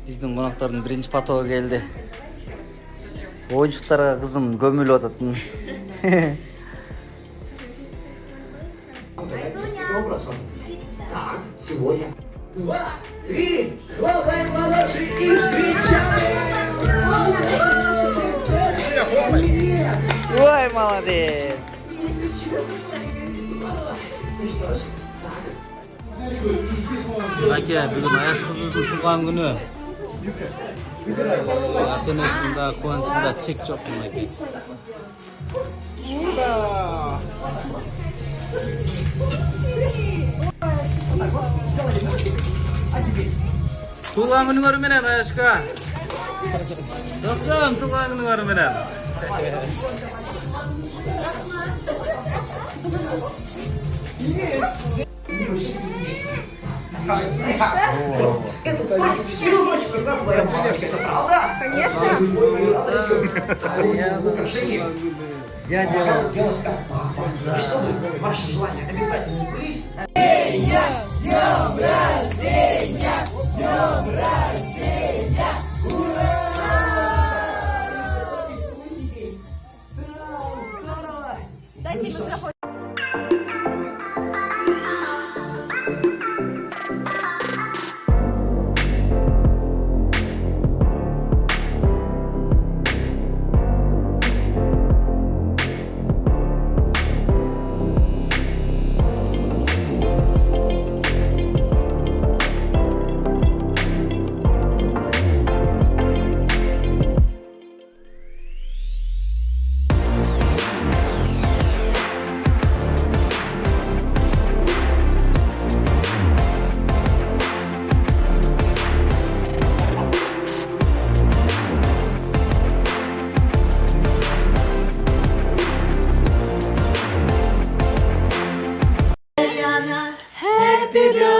Биздин коноктордун биринчи потогу келди. Оюнчуктарга кызым көмүлүп атат. Так, сегодня 2, 3, хлопаем в ладоши и встречаем! Ой, молодец! Ну что ж, Аке, бүгүн аяш кызыбыздын туулган күнү. Ата-энесинин да кубанычында чек жок аке. Туулган күнүңөр менен Аяшка. Достум, туулган күнүңөр менен. это всю ночь, когда твоя мамочка, это правда? Конечно. Я делал. Делать как папа. И чтобы ваши желания обязательно сбылись. Дайте микрофон. Happy birthday.